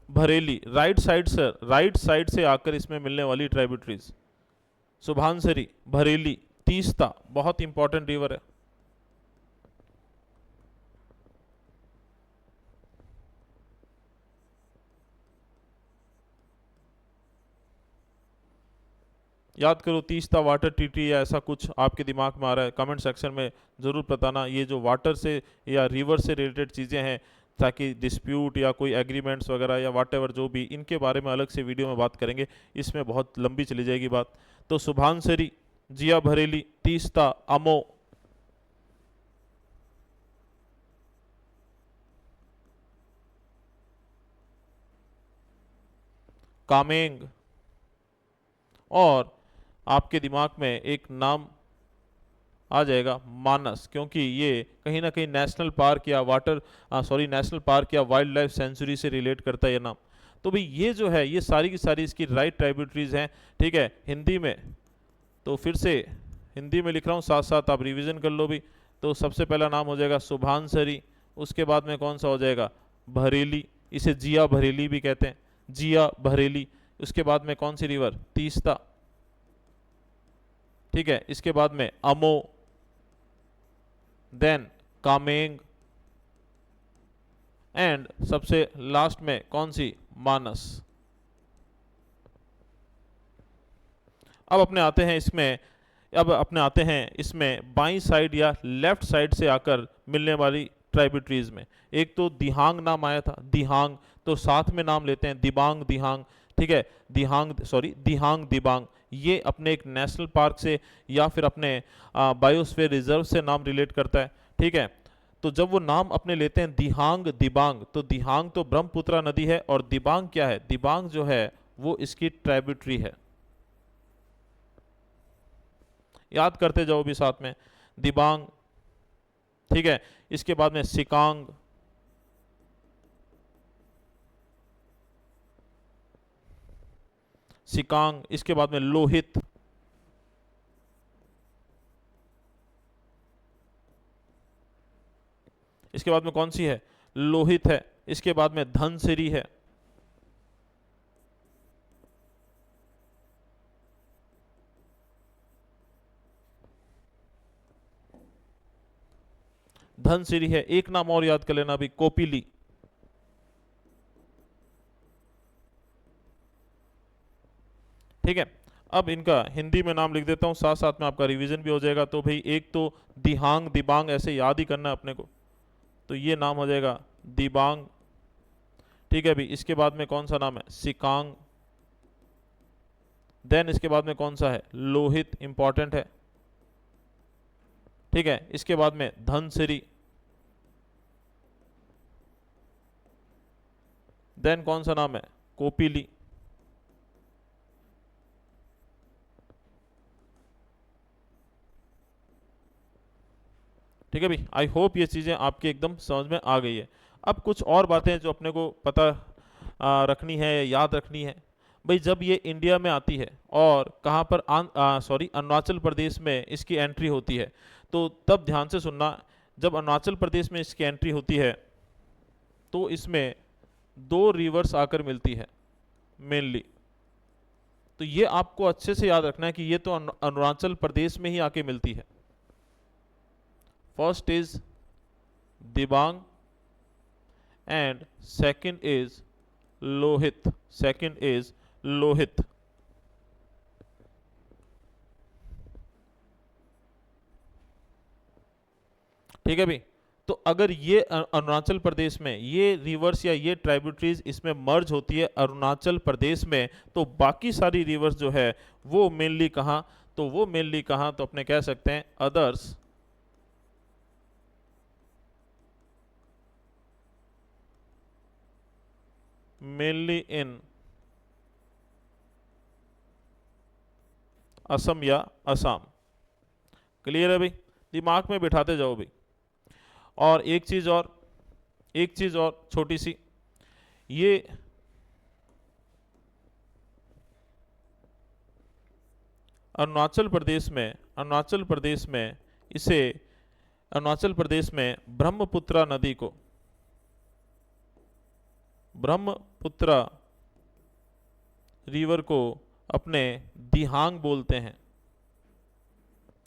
भरेली, राइट साइड से आकर इसमें मिलने वाली ट्राइब्यूटरीज, शुभांशरी, भरेली, तीस्ता, बहुत इंपॉर्टेंट रिवर है। याद करो, तीस्ता वाटर ट्रीटी या ऐसा कुछ आपके दिमाग में आ रहा है, कमेंट सेक्शन में ज़रूर बताना। ये जो वाटर से या रिवर से रिलेटेड चीज़ें हैं, ताकि डिस्प्यूट या कोई एग्रीमेंट्स वगैरह या वाटेवर जो भी, इनके बारे में अलग से वीडियो में बात करेंगे, इसमें बहुत लंबी चली जाएगी बात। तो शुभांशरी, जिया भरेली, तीस्ता, अमो, कामेंग, और आपके दिमाग में एक नाम आ जाएगा मानस, क्योंकि ये कहीं ना कहीं नेशनल पार्क या नेशनल पार्क या वाइल्ड लाइफ सेंचुरी से रिलेट करता है ये नाम। तो भाई ये जो है ये सारी की सारी इसकी राइट ट्राइब्यूटरीज हैं, ठीक है। हिंदी में तो फिर से हिंदी में लिख रहा हूँ, साथ साथ आप रिवीजन कर लो भी। तो सबसे पहला नाम हो जाएगा शुभांशरी, उसके बाद में कौन सा हो जाएगा, भरेली, इसे जिया भरेली भी कहते हैं, जिया भरेली। उसके बाद में कौन सी रिवर, तीस्ता, ठीक है। इसके बाद में अमो, देन कामेंग, एंड सबसे लास्ट में कौन सी, मानस। अब अपने आते हैं इसमें बाईं साइड या लेफ्ट साइड से आकर मिलने वाली ट्राइब्यूटरीज में। एक तो दिहांग नाम आया था, दिहांग, तो साथ में नाम लेते हैं दिबांग, दिहांग, ठीक है। दिहांग दिबांग, ये अपने एक नेशनल पार्क से या फिर अपने बायोस्फीयर रिजर्व से नाम रिलेट करता है, ठीक है। तो जब वो नाम अपने लेते हैं दिहांग दिबांग, तो दिहांग तो ब्रह्मपुत्रा नदी है, और दिबांग क्या है, दिबांग जो है वो इसकी ट्राइब्यूटरी है। याद करते जाओ भी साथ में, दिबांग, ठीक है। इसके बाद में सिकांग, इसके बाद में लोहित, इसके बाद में कौन सी है, लोहित है। इसके बाद में धनसिरी है, धनसिरी है। एक नाम और याद कर लेना अभी, कोपिली, ठीक है। अब इनका हिंदी में नाम लिख देता हूं, साथ साथ में आपका रिवीजन भी हो जाएगा। तो भाई एक तो दिहांग दिबांग ऐसे याद ही करना है अपने को, तो ये नाम हो जाएगा दिबांग, ठीक है। अभी इसके बाद में कौन सा नाम है, सिकांग, देन इसके बाद में कौन सा है, लोहित, इंपॉर्टेंट है, ठीक है। इसके बाद में धनसिरी, देन कौन सा नाम है, कोपिली, ठीक है भाई, आई होप ये चीज़ें आपके एकदम समझ में आ गई है। अब कुछ और बातें जो अपने को पता रखनी है, याद रखनी है भाई। जब ये इंडिया में आती है और कहाँ पर अरुणाचल प्रदेश में इसकी एंट्री होती है, तो तब ध्यान से सुनना। जब अरुणाचल प्रदेश में इसकी एंट्री होती है तो इसमें दो रिवर्स आकर मिलती है मेनली। तो ये आपको अच्छे से याद रखना है कि ये तो अरुणाचल प्रदेश में ही आके मिलती है। First is Dibang and second is Lohit. Second is Lohit. ठीक है भाई। तो अगर ये अरुणाचल प्रदेश में ये रिवर्स या ये ट्राइब्यूटरीज इसमें मर्ज होती है अरुणाचल प्रदेश में, तो बाकी सारी रिवर्स जो है वो मेनली कहाँ, तो वो मेनली कहाँ, तो अपने कह सकते हैं अदर्स मेनली इन असम या असम। क्लियर है भाई, दिमाग में बिठाते जाओ भाई। और एक चीज और छोटी सी, ये अरुणाचल प्रदेश में इसे अरुणाचल प्रदेश में ब्रह्मपुत्रा नदी को ब्रह्मपुत्रा रिवर को अपने दिहांग बोलते हैं।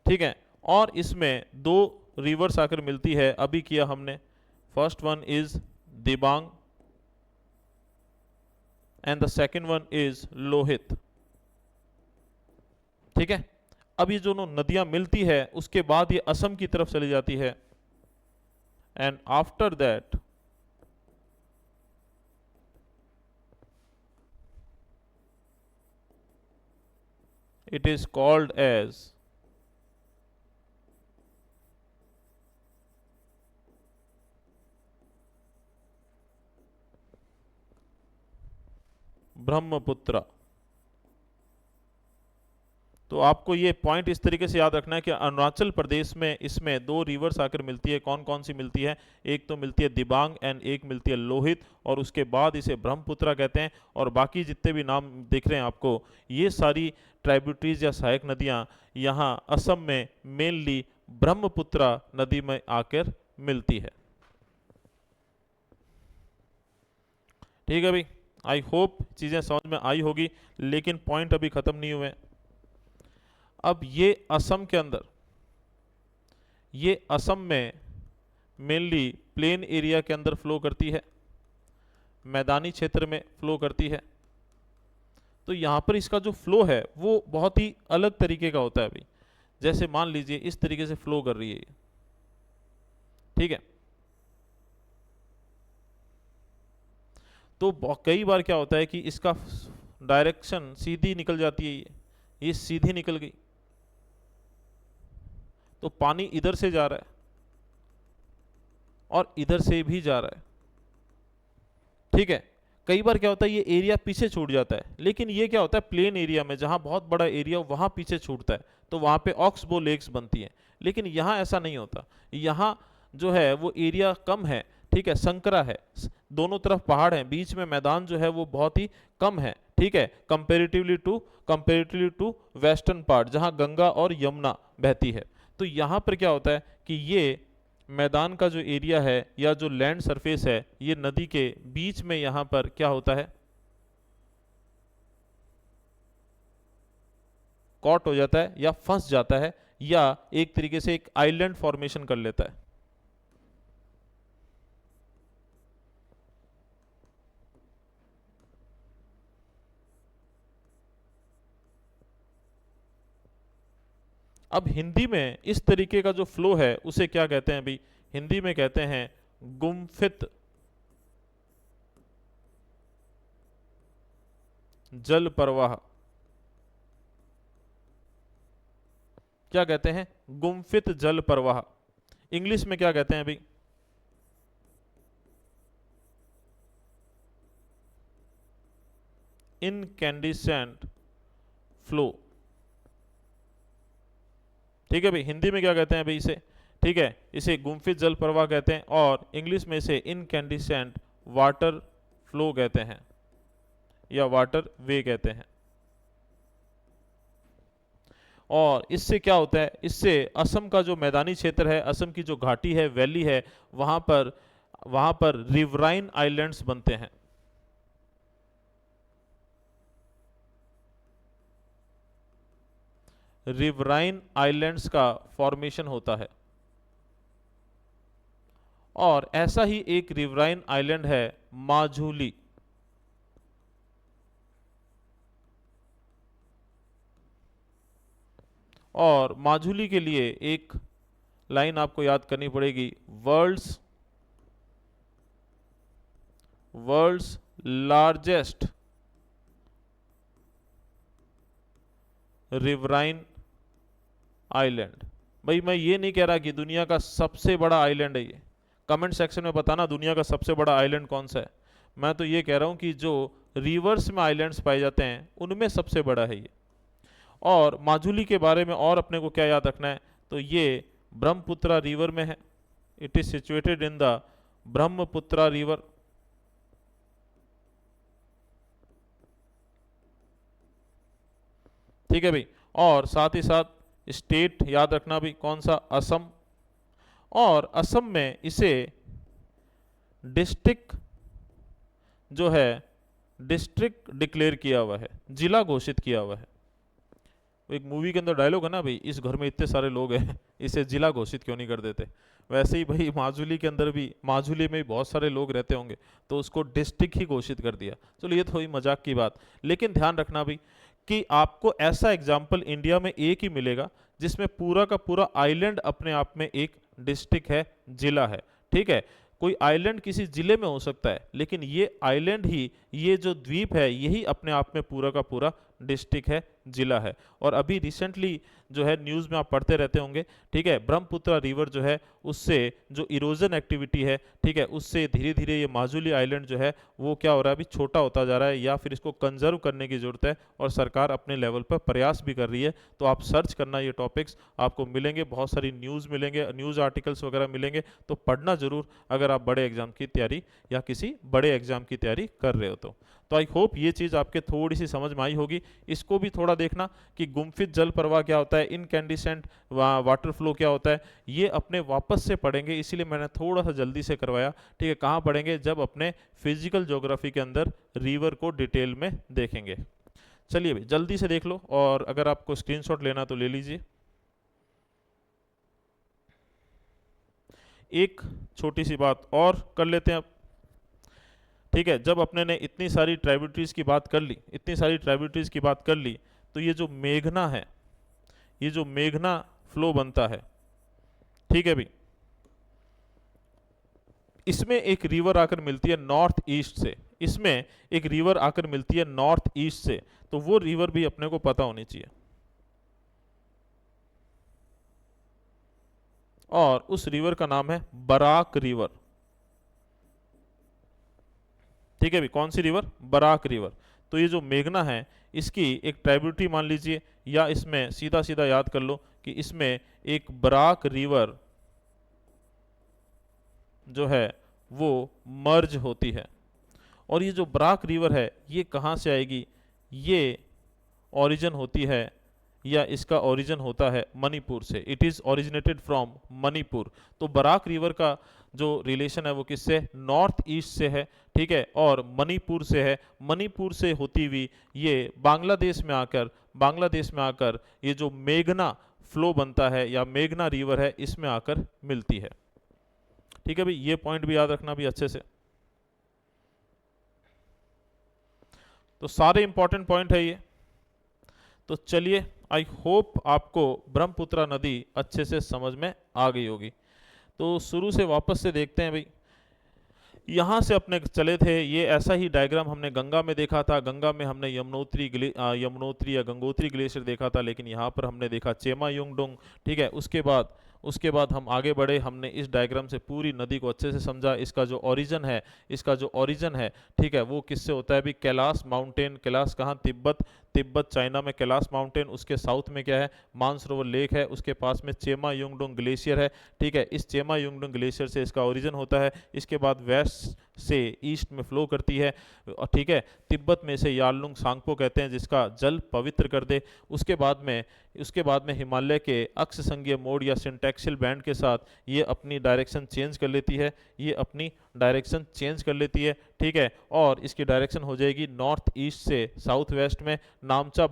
ठीक है। और इसमें दो रिवर्स आकर मिलती है, अभी किया हमने। First one is Dibang and the second one is Lohit. ठीक है। अब ये दोनों नदियां मिलती है, उसके बाद ये असम की तरफ चली जाती है, and after that it is called as Brahmaputra. तो आपको ये पॉइंट इस तरीके से याद रखना है कि अरुणाचल प्रदेश में इसमें दो रिवर्स आकर मिलती है। कौन कौन सी मिलती है? एक तो मिलती है दिबांग एंड एक मिलती है लोहित, और उसके बाद इसे ब्रह्मपुत्रा कहते हैं। और बाकी जितने भी नाम दिख रहे हैं आपको, ये सारी ट्राइब्यूटरीज या सहायक नदियां यहाँ असम में मेनली ब्रह्मपुत्रा नदी में आकर मिलती है। ठीक है भाई, आई होप चीजें समझ में आई होगी, लेकिन पॉइंट अभी खत्म नहीं हुए। अब ये असम के अंदर, ये असम में मेनली प्लेन एरिया के अंदर फ्लो करती है, मैदानी क्षेत्र में फ्लो करती है। तो यहाँ पर इसका जो फ्लो है वो बहुत ही अलग तरीके का होता है भाई। जैसे मान लीजिए इस तरीके से फ्लो कर रही है ये, ठीक है। तो कई बार क्या होता है कि इसका डायरेक्शन सीधी निकल जाती है, ये सीधी निकल गई, तो पानी इधर से जा रहा है और इधर से भी जा रहा है। ठीक है। कई बार क्या होता है ये एरिया पीछे छूट जाता है, लेकिन ये क्या होता है प्लेन एरिया में जहां बहुत बड़ा एरिया वहां पीछे छूटता है, तो वहां पे ऑक्सबो लेक्स बनती हैं। लेकिन यहां ऐसा नहीं होता, यहां जो है वो एरिया कम है, ठीक है, संकरा है, दोनों तरफ पहाड़ हैं, बीच में मैदान जो है वो बहुत ही कम है, ठीक है, कंपेरेटिवली टू वेस्टर्न पार्ट जहां गंगा और यमुना बहती है। तो यहां पर क्या होता है कि ये मैदान का जो एरिया है या जो लैंड सरफेस है, ये नदी के बीच में यहां पर क्या होता है, कॉट हो जाता है या फंस जाता है, या एक तरीके से एक आइलैंड फॉर्मेशन कर लेता है। अब हिंदी में इस तरीके का जो फ्लो है उसे क्या कहते हैं भाई? हिंदी में कहते हैं गुम्फित जल प्रवाह। क्या कहते हैं? गुम्फित जल प्रवाह। इंग्लिश में क्या कहते हैं भाई? Incandescent flow. ठीक है भाई, हिंदी में क्या कहते हैं भाई इसे? ठीक है, इसे गुम्फित जल प्रवाह कहते हैं और इंग्लिश में इसे इनकैंडिसेंट वाटर फ्लो कहते हैं या वाटर वे कहते हैं। और इससे क्या होता है, इससे असम का जो मैदानी क्षेत्र है, असम की जो घाटी है, वैली है, वहां पर रिवराइन आइलैंड्स बनते हैं। रिवराइन आइलैंड्स का फॉर्मेशन होता है। और ऐसा ही एक रिवराइन आइलैंड है माजुली। और माजुली के लिए एक लाइन आपको याद करनी पड़ेगी, वर्ल्ड्स लार्जेस्ट रिवराइन आइलैंड। भाई मैं ये नहीं कह रहा कि दुनिया का सबसे बड़ा आइलैंड है ये, कमेंट सेक्शन में बताना दुनिया का सबसे बड़ा आइलैंड कौन सा है। मैं तो ये कह रहा हूँ कि जो रिवर्स में आइलैंड्स पाए जाते हैं उनमें सबसे बड़ा है ये। और माजुली के बारे में और अपने को क्या याद रखना है, तो ये ब्रह्मपुत्रा रिवर में है। It is situated in the Brahmaputra river. ठीक है भाई, और साथ ही साथ स्टेट याद रखना भी कौन सा, असम। और असम में इसे डिस्ट्रिक्ट जो है, डिस्ट्रिक्ट डिक्लेयर किया हुआ है, जिला घोषित किया हुआ है। एक मूवी के अंदर डायलॉग है ना भाई, इस घर में इतने सारे लोग हैं इसे जिला घोषित क्यों नहीं कर देते। वैसे ही भाई माजुली के अंदर भी, माजुली में भी बहुत सारे लोग रहते होंगे तो उसको डिस्ट्रिक्ट ही घोषित कर दिया। चलो ये थोड़ी मजाक की बात, लेकिन ध्यान रखना भी कि आपको ऐसा एग्जाम्पल इंडिया में एक ही मिलेगा जिसमें पूरा का पूरा आइलैंड अपने आप में एक डिस्ट्रिक्ट है, जिला है। ठीक है, कोई आइलैंड किसी जिले में हो सकता है, लेकिन ये आइलैंड ही, ये जो द्वीप है, यही अपने आप में पूरा का पूरा डिस्ट्रिक्ट है, जिला है। और अभी रिसेंटली जो है न्यूज़ में आप पढ़ते रहते होंगे, ठीक है, ब्रह्मपुत्रा रिवर जो है उससे जो इरोजन एक्टिविटी है, ठीक है, उससे धीरे धीरे ये माजुली आइलैंड जो है वो क्या हो रहा है, अभी छोटा होता जा रहा है, या फिर इसको कंजर्व करने की जरूरत है और सरकार अपने लेवल पर प्रयास भी कर रही है। तो आप सर्च करना, ये टॉपिक्स आपको मिलेंगे, बहुत सारी न्यूज़ मिलेंगे, न्यूज़ आर्टिकल्स वगैरह मिलेंगे, तो पढ़ना जरूर अगर आप बड़े एग्जाम की तैयारी या किसी बड़े एग्जाम की तैयारी कर रहे हो तो आई होप ये चीज़ आपके थोड़ी सी समझ में आई होगी। इसको भी थोड़ा देखना कि गुम्फित जल प्रवाह क्या होता है, इनकैंडिसेंट वाटर फ्लो क्या होता है, ये अपने वापस से पढ़ेंगे, इसीलिए मैंने थोड़ा सा जल्दी से करवाया। ठीक है, कहाँ पढ़ेंगे, जब अपने फिजिकल ज्योग्राफी के अंदर रिवर को डिटेल में देखेंगे। चलिए भाई जल्दी से देख लो, और अगर आपको स्क्रीनशॉट लेना तो ले लीजिए। एक छोटी सी बात और कर लेते हैं अब। ठीक है, जब अपने ने इतनी सारी ट्राइब्यूटरीज की बात कर ली, इतनी सारी ट्राइब्यूटरीज की बात कर ली, तो ये जो मेघना है, ये जो मेघना फ्लो बनता है, ठीक है भाई, इसमें एक रिवर आकर मिलती है नॉर्थ ईस्ट से, इसमें एक रिवर आकर मिलती है नॉर्थ ईस्ट से, तो वो रिवर भी अपने को पता होनी चाहिए। और उस रिवर का नाम है बराक रिवर। ठीक है भी, कौन सी रिवर, बराक रिवर। तो ये जो मेघना है इसकी एक ट्राइब्यूटरी मान लीजिए, या इसमें सीधा सीधा याद कर लो कि इसमें एक बराक रिवर जो है वो मर्ज होती है। और ये जो बराक रिवर है ये कहाँ से आएगी, ये ओरिजिन होती है, या इसका ओरिजिन होता है मणिपुर से। It is originated from Manipur. तो बराक रिवर का जो रिलेशन है वो किससे, नॉर्थ ईस्ट से है। ठीक है, और मणिपुर से है। मणिपुर से होती हुई ये बांग्लादेश में आकर ये जो मेघना फ्लो बनता है या मेघना रिवर है, इसमें आकर मिलती है। ठीक है भाई, ये पॉइंट भी याद रखना भी अच्छे से। तो सारे इंपॉर्टेंट पॉइंट है ये। तो चलिए, आई होप आपको ब्रह्मपुत्रा नदी अच्छे से समझ में आ गई होगी। तो शुरू से वापस से देखते हैं भाई, यहाँ से अपने चले थे, ये ऐसा ही डायग्राम हमने गंगा में देखा था। गंगा में हमने यमुनोत्री या गंगोत्री ग्लेशियर देखा था, लेकिन यहाँ पर हमने देखा चेमा युंगडोंग। ठीक है, उसके बाद उसके बाद हम आगे बढ़े, हमने इस डायग्राम से पूरी नदी को अच्छे से समझा, इसका जो ओरिजिन है, ठीक है, वो किससे होता है भी, कैलाश माउंटेन। कैलाश कहाँ, तिब्बत, तिब्बत चाइना में कैलाश माउंटेन, उसके साउथ में क्या है, मानसरोवर लेक है, उसके पास में चेमा युंगडोंग ग्लेशियर है, ठीक है, इस चेमा युंगडोंग ग्लेशियर से इसका ओरिजिन होता है। इसके बाद वेस्ट से ईस्ट में फ्लो करती है, ठीक है, तिब्बत में इसे यारलुंग सांगपो कहते हैं, जिसका जल पवित्र कर दे। उसके बाद में हिमालय के अक्ष संघीय मोड़ या सिंटैक्सियल बैंड के साथ ये अपनी डायरेक्शन चेंज कर लेती है, ठीक है, और इसकी डायरेक्शन हो जाएगी नॉर्थ ईस्ट से साउथ वेस्ट में। नामचा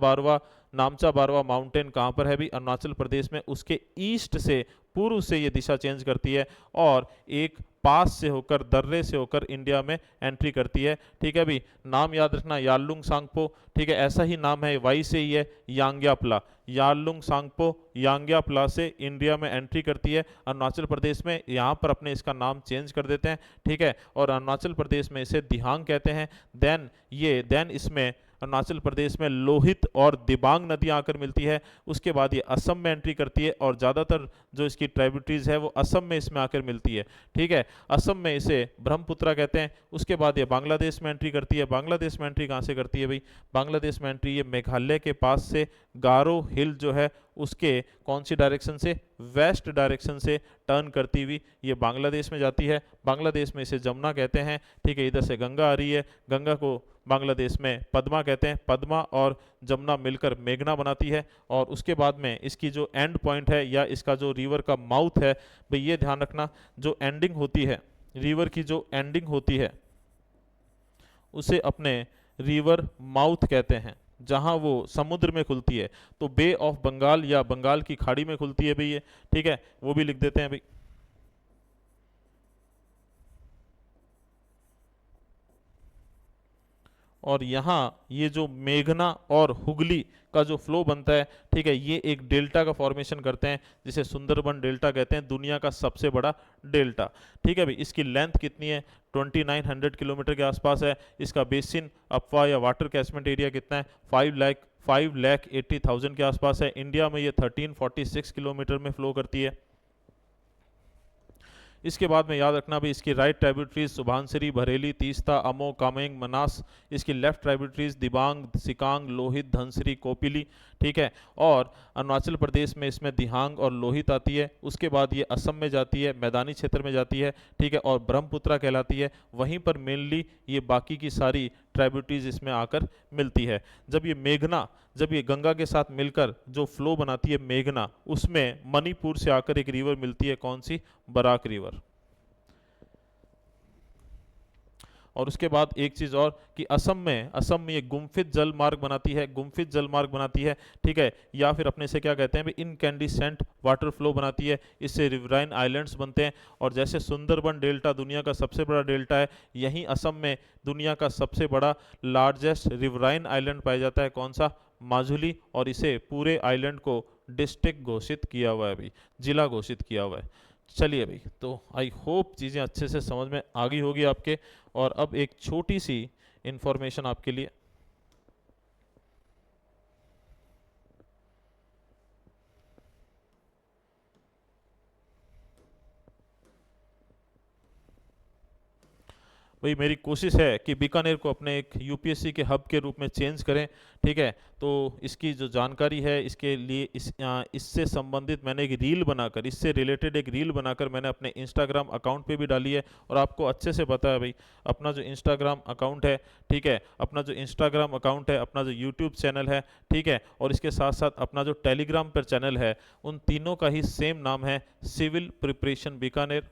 बारवा माउंटेन कहाँ पर है भी, अरुणाचल प्रदेश में, उसके ईस्ट से पूर्व से ये दिशा चेंज करती है और एक पास से होकर, दर्रे से होकर इंडिया में एंट्री करती है, ठीक है भी। नाम याद रखना, यारलुंग सांगपो, ठीक है, ऐसा ही नाम है, वाई से ही है, यांग्यापला, यारलुंग सांगपो यांग्यापला से इंडिया में एंट्री करती है अरुणाचल प्रदेश में। यहाँ पर अपने इसका नाम चेंज कर देते हैं, ठीक है, और अरुणाचल प्रदेश में इसे दिहांग कहते हैं। देन इसमें अरुणाचल प्रदेश में लोहित और दिबांग नदियां आकर मिलती है। उसके बाद ये असम में एंट्री करती है और ज़्यादातर जो इसकी ट्राइब्यूटरीज है वो असम में इसमें आकर मिलती है, ठीक है, असम में इसे ब्रह्मपुत्रा कहते हैं। उसके बाद ये बांग्लादेश में एंट्री करती है। बांग्लादेश में एंट्री कहाँ से करती है भाई, बांग्लादेश में एंट्री ये मेघालय के पास से गारो हिल जो है उसके कौन सी डायरेक्शन से, वेस्ट डायरेक्शन से टर्न करती हुई ये बांग्लादेश में जाती है। बांग्लादेश में इसे जमुना कहते हैं, ठीक है, इधर से गंगा आ रही है, गंगा को बांग्लादेश में पद्मा कहते हैं, पद्मा और जमुना मिलकर मेघना बनाती है। और उसके बाद में इसकी जो एंड पॉइंट है या इसका जो रिवर का माउथ है भाई, ये ध्यान रखना, जो एंडिंग होती है रिवर की, जो एंडिंग होती है उसे अपने रिवर माउथ कहते हैं, जहां वो समुद्र में खुलती है। तो बे ऑफ बंगाल या बंगाल की खाड़ी में खुलती है भाई ये, ठीक है, वो भी लिख देते हैं भाई। और यहाँ ये जो मेघना और हुगली का जो फ्लो बनता है, ठीक है, ये एक डेल्टा का फॉर्मेशन करते हैं जिसे सुंदरबन डेल्टा कहते हैं, दुनिया का सबसे बड़ा डेल्टा, ठीक है भाई। इसकी लेंथ कितनी है, 2900 किलोमीटर के आसपास है। इसका बेसिन अफवा या वाटर कैचमेंट एरिया कितना है, 5,80,000 के आसपास है। इंडिया में ये 1346 किलोमीटर में फ्लो करती है। इसके बाद में याद रखना भी, इसकी राइट ट्राइब्यूटरीज सुभानसिरी, बरेली, तीस्ता, अमो, कामेंग, मनास। इसकी लेफ्ट ट्राइब्यूटरीज दिबांग, सिकांग, लोहित, धनसिरी, कोपिली, ठीक है। और अरुणाचल प्रदेश में इसमें दिहांग और लोहित आती है। उसके बाद ये असम में जाती है, मैदानी क्षेत्र में जाती है, ठीक है, और ब्रह्मपुत्रा कहलाती है। वहीं पर मेनली ये बाकी की सारी ट्राइब्यूटरीज इसमें आकर मिलती है। जब ये गंगा के साथ मिलकर जो फ्लो बनाती है मेघना, उसमें मणिपुर से आकर एक रिवर मिलती है, कौन सी, बराक रिवर। और उसके बाद एक चीज और कि असम में ये गुम्फित जल मार्ग बनाती है, ठीक है, या फिर अपने से क्या कहते हैं, इनकैंडिसेंट वाटर फ्लो बनाती है। इससे रिवराइन आइलैंड्स बनते हैं। और जैसे सुंदरबन डेल्टा दुनिया का सबसे बड़ा डेल्टा है, यहीं असम में दुनिया का सबसे बड़ा लार्जेस्ट रिवराइन आइलैंड पाया जाता है, कौन सा, माजुली। और इसे पूरे आइलैंड को डिस्ट्रिक्ट घोषित किया हुआ है अभी, जिला घोषित किया हुआ है। चलिए भाई, तो आई होप चीज़ें अच्छे से समझ में आ गई होगी आपके। और अब एक छोटी सी इंफॉर्मेशन आपके लिए, भाई मेरी कोशिश है कि बीकानेर को अपने एक यूपीएससी के हब के रूप में चेंज करें, ठीक है। तो इसकी जो जानकारी है, इसके लिए इससे संबंधित मैंने एक रील बनाकर, इससे रिलेटेड एक रील बनाकर मैंने अपने इंस्टाग्राम अकाउंट पे भी डाली है। और आपको अच्छे से पता है भाई, अपना जो इंस्टाग्राम अकाउंट है, ठीक है, अपना जो यूट्यूब चैनल है, ठीक है, और इसके साथ साथ अपना जो टेलीग्राम पर चैनल है, उन तीनों का ही सेम नाम है, सिविल प्रिपरेशन बीकानेर।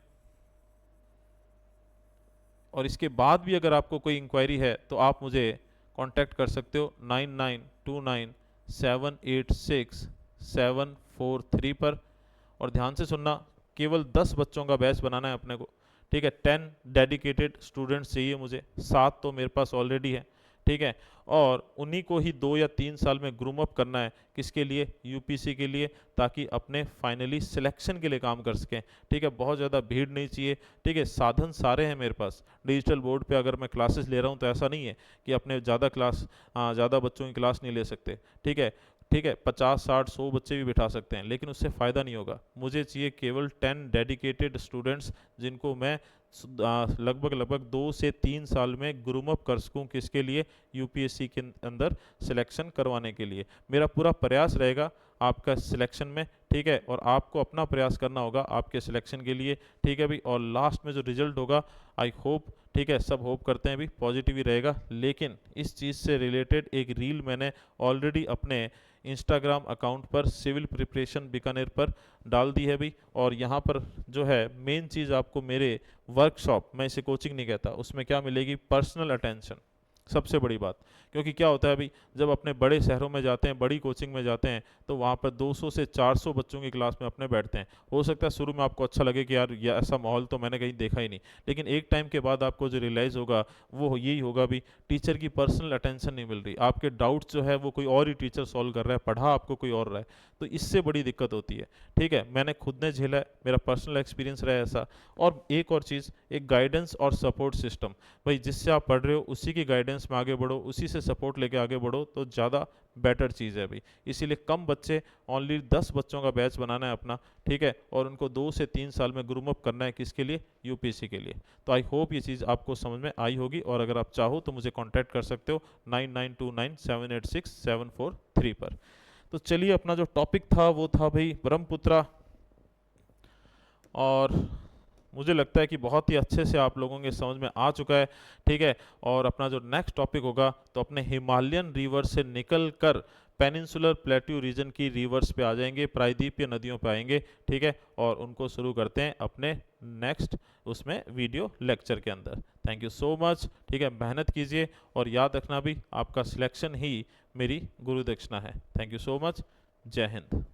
और इसके बाद भी अगर आपको कोई इंक्वायरी है तो आप मुझे कांटेक्ट कर सकते हो 9929786743 पर। और ध्यान से सुनना, केवल 10 बच्चों का बैच बनाना है अपने को, ठीक है। 10 डेडिकेटेड स्टूडेंट्स चाहिए मुझे, 7 तो मेरे पास ऑलरेडी है, ठीक है। और उन्हीं को ही 2 या 3 साल में ग्रूम अप करना है, किसके लिए, यूपीसी के लिए, ताकि अपने फाइनली सिलेक्शन के लिए काम कर सकें, ठीक है। बहुत ज़्यादा भीड़ नहीं चाहिए, ठीक है, साधन सारे हैं मेरे पास। डिजिटल बोर्ड पे अगर मैं क्लासेस ले रहा हूँ तो ऐसा नहीं है कि अपने ज़्यादा बच्चों की क्लास नहीं ले सकते, ठीक है। ठीक है, 50 60 100 बच्चे भी बिठा सकते हैं, लेकिन उससे फ़ायदा नहीं होगा। मुझे चाहिए केवल 10 डेडिकेटेड स्टूडेंट्स, जिनको मैं लगभग लगभग 2 से 3 साल में ग्रूम अप कर सकूँ, किसके लिए, यूपीएससी के अंदर सिलेक्शन करवाने के लिए। मेरा पूरा प्रयास रहेगा आपका सिलेक्शन में, ठीक है, और आपको अपना प्रयास करना होगा आपके सिलेक्शन के लिए, ठीक है भाई। और लास्ट में जो रिजल्ट होगा, आई होप, ठीक है, सब होप करते हैं भी पॉजिटिव ही रहेगा। लेकिन इस चीज़ से रिलेटेड एक रील मैंने ऑलरेडी अपने इंस्टाग्राम अकाउंट पर सिविल प्रिपरेशन बीकानेर पर डाल दी है भी। और यहाँ पर जो है मेन चीज़ आपको मेरे वर्कशॉप, मैं इसे कोचिंग नहीं कहता, उसमें क्या मिलेगी, पर्सनल अटेंशन, सबसे बड़ी बात। क्योंकि क्या होता है अभी, जब अपने बड़े शहरों में जाते हैं, बड़ी कोचिंग में जाते हैं, तो वहाँ पर 200 से 400 बच्चों की क्लास में अपने बैठते हैं। हो सकता है शुरू में आपको अच्छा लगे कि यार ये ऐसा माहौल तो मैंने कहीं देखा ही नहीं, लेकिन एक टाइम के बाद आपको जो रियलाइज़ होगा वो यही होगा भी, टीचर की पर्सनल अटेंशन नहीं मिल रही, आपके डाउट्स जो है वो कोई और ही टीचर सॉल्व कर रहा है, पढ़ा आपको कोई और रहा है, तो इससे बड़ी दिक्कत होती है। ठीक है, मैंने खुद ने झेला है, मेरा पर्सनल एक्सपीरियंस रहा है ऐसा। और एक और चीज़, एक गाइडेंस और सपोर्ट सिस्टम, भाई जिससे आप पढ़ रहे हो उसी की गाइडेंस में आगे बढ़ो, उसी से सपोर्ट लेके आगे बढ़ो, तो ज़्यादा बेटर चीज़ है भाई। इसीलिए कम बच्चे, ओनली 10 बच्चों का बैच बनाना है अपना, ठीक है, और उनको 2 से 3 साल में ग्रूम अप करना है, किसके लिए, यूपीएससी के लिए। तो आई होप ये चीज़ आपको समझ में आई होगी, और अगर आप चाहो तो मुझे कॉन्टैक्ट कर सकते हो 9929786743 पर। तो चलिए, अपना जो टॉपिक था वो था भाई ब्रह्मपुत्रा, और मुझे लगता है कि बहुत ही अच्छे से आप लोगों के समझ में आ चुका है, ठीक है। और अपना जो नेक्स्ट टॉपिक होगा, तो अपने हिमालयन रिवर से निकल कर पेनिनसुलर प्लेट्यू रीजन की रिवर्स पे आ जाएंगे, प्रायद्वीपीय नदियों पे आएंगे, ठीक है, और उनको शुरू करते हैं अपने नेक्स्ट उसमें वीडियो लेक्चर के अंदर। थैंक यू सो मच, ठीक है, मेहनत कीजिए, और याद रखना भी आपका सिलेक्शन ही मेरी गुरु दक्षिणा है। थैंक यू सो मच, जय हिंद।